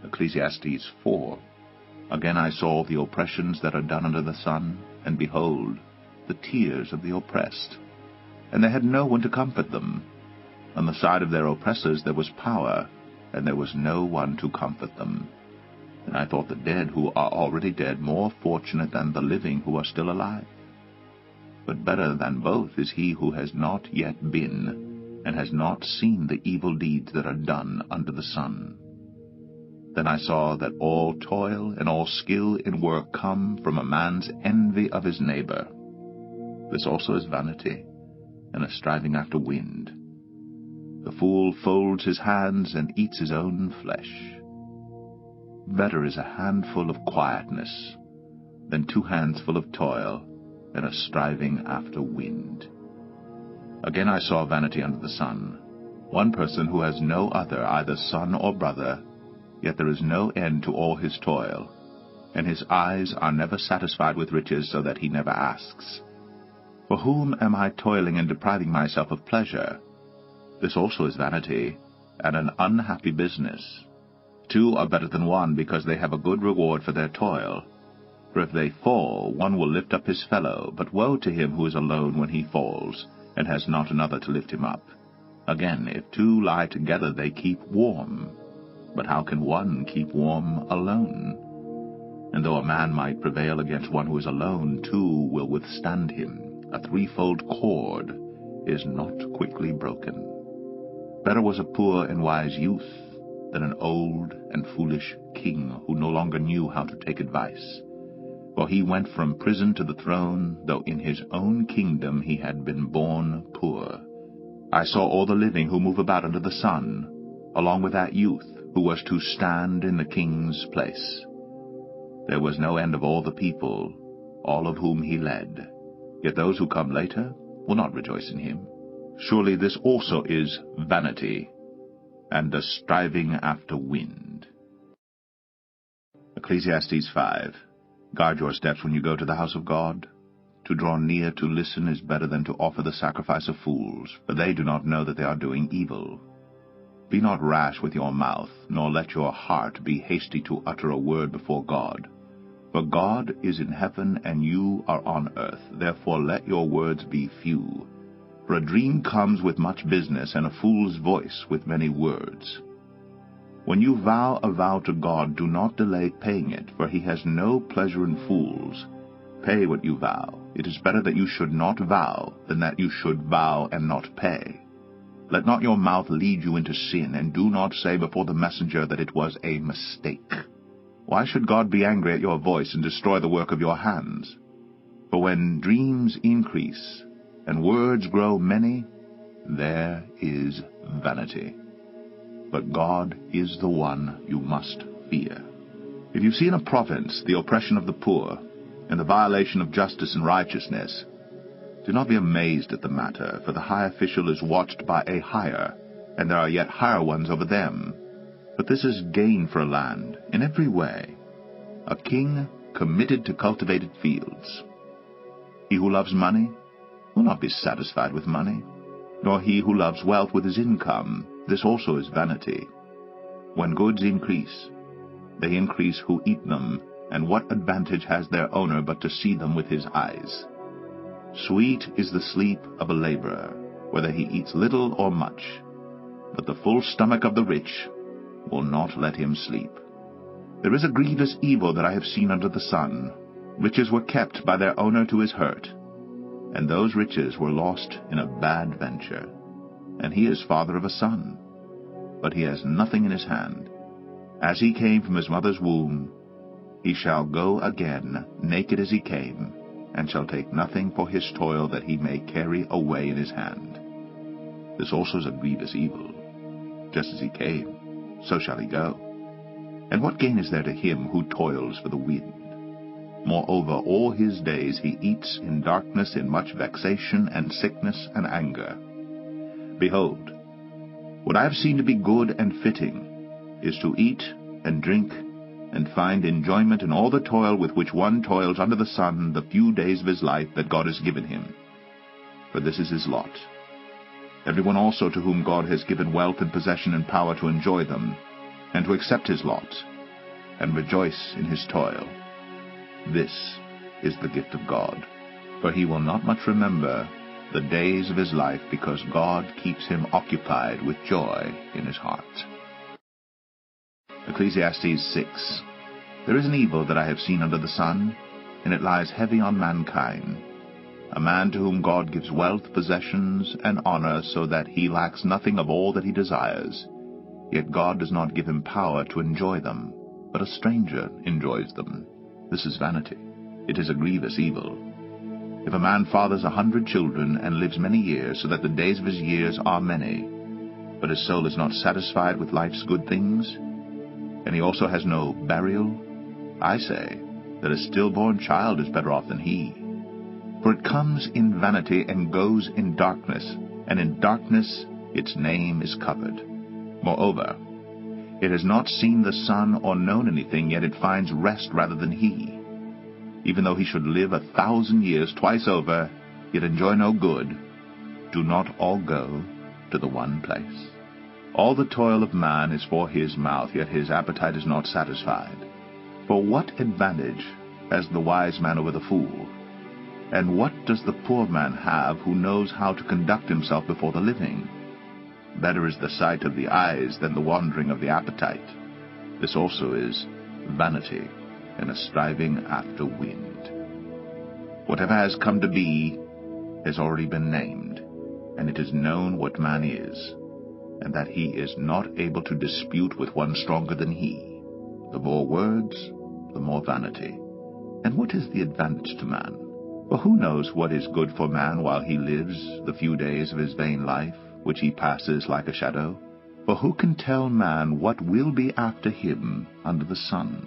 Ecclesiastes 4. Again I saw the oppressions that are done under the sun, and behold, the tears of the oppressed. And they had no one to comfort them. On the side of their oppressors there was power, and there was no one to comfort them. And I thought the dead who are already dead more fortunate than the living who are still alive. But better than both is he who has not yet been, and has not seen the evil deeds that are done under the sun. Then I saw that all toil and all skill in work come from a man's envy of his neighbor. This also is vanity, and a striving after wind. The fool folds his hands and eats his own flesh. Better is a handful of quietness than 2 hands full of toil and a striving after wind. Again I saw vanity under the sun, one person who has no other, either son or brother, yet there is no end to all his toil, and his eyes are never satisfied with riches, so that he never asks, "For whom am I toiling and depriving myself of pleasure?" This also is vanity, and an unhappy business. 2 are better than 1, because they have a good reward for their toil. For if they fall, one will lift up his fellow, but woe to him who is alone when he falls, and has not another to lift him up. Again, if 2 lie together, they keep warm. But how can one keep warm alone? And though a man might prevail against one who is alone, 2 will withstand him. A 3-fold cord is not quickly broken. Better was a poor and wise youth than an old and foolish king who no longer knew how to take advice. For he went from prison to the throne, though in his own kingdom he had been born poor. I saw all the living who move about under the sun, along with that youth who was to stand in the king's place. There was no end of all the people, all of whom he led. Yet those who come later will not rejoice in him. Surely this also is vanity, and a striving after wind. Ecclesiastes 5. Guard your steps when you go to the house of God. To draw near to listen is better than to offer the sacrifice of fools, for they do not know that they are doing evil. Be not rash with your mouth, nor let your heart be hasty to utter a word before God. For God is in heaven, and you are on earth. Therefore let your words be few. For a dream comes with much business, and a fool's voice with many words. When you vow a vow to God, do not delay paying it, for he has no pleasure in fools. Pay what you vow. It is better that you should not vow than that you should vow and not pay. Let not your mouth lead you into sin, and do not say before the messenger that it was a mistake. Why should God be angry at your voice and destroy the work of your hands? For when dreams increase and words grow many, there is vanity. But God is the one you must fear. If you see in a province the oppression of the poor, and the violation of justice and righteousness, do not be amazed at the matter, for the high official is watched by a higher, and there are yet higher ones over them. But this is gain for a land, in every way. A king committed to cultivated fields. He who loves money will not be satisfied with money, nor he who loves wealth with his income. This also is vanity. When goods increase, they increase who eat them, and what advantage has their owner but to see them with his eyes? Sweet is the sleep of a laborer, whether he eats little or much, but the full stomach of the rich will not let him sleep. There is a grievous evil that I have seen under the sun. Riches were kept by their owner to his hurt, and those riches were lost in a bad venture. And he is father of a son, but he has nothing in his hand. As he came from his mother's womb, he shall go again naked as he came, and shall take nothing for his toil that he may carry away in his hand. This also is a grievous evil. Just as he came, so shall he go. And what gain is there to him who toils for the wind? Moreover, all his days he eats in darkness, in much vexation and sickness and anger. Behold, what I have seen to be good and fitting is to eat and drink and find enjoyment in all the toil with which one toils under the sun the few days of his life that God has given him. For this is his lot. Everyone also to whom God has given wealth and possession and power to enjoy them, and to accept his lot, and rejoice in his toil. This is the gift of God, for he will not much remember the days of his life, because God keeps him occupied with joy in his heart. Ecclesiastes 6. There is an evil that I have seen under the sun, and it lies heavy on mankind. A man to whom God gives wealth, possessions, and honor, so that he lacks nothing of all that he desires. Yet God does not give him power to enjoy them, but a stranger enjoys them. This is vanity. It is a grievous evil. If a man fathers 100 children, and lives many years, so that the days of his years are many, but his soul is not satisfied with life's good things, and he also has no burial, I say that a stillborn child is better off than he. For it comes in vanity and goes in darkness, and in darkness its name is covered. Moreover, it has not seen the sun or known anything, yet it finds rest rather than he. Even though he should live 1,000 years twice over, yet enjoy no good, do not all go to the one place? All the toil of man is for his mouth, yet his appetite is not satisfied. For what advantage has the wise man over the fool? And what does the poor man have who knows how to conduct himself before the living? Better is the sight of the eyes than the wandering of the appetite. This also is vanity, and a striving after wind. Whatever has come to be has already been named, and it is known what man is, and that he is not able to dispute with one stronger than he. The more words, the more vanity. And what is the advantage to man? For who knows what is good for man while he lives the few days of his vain life, which he passes like a shadow? For who can tell man what will be after him under the sun?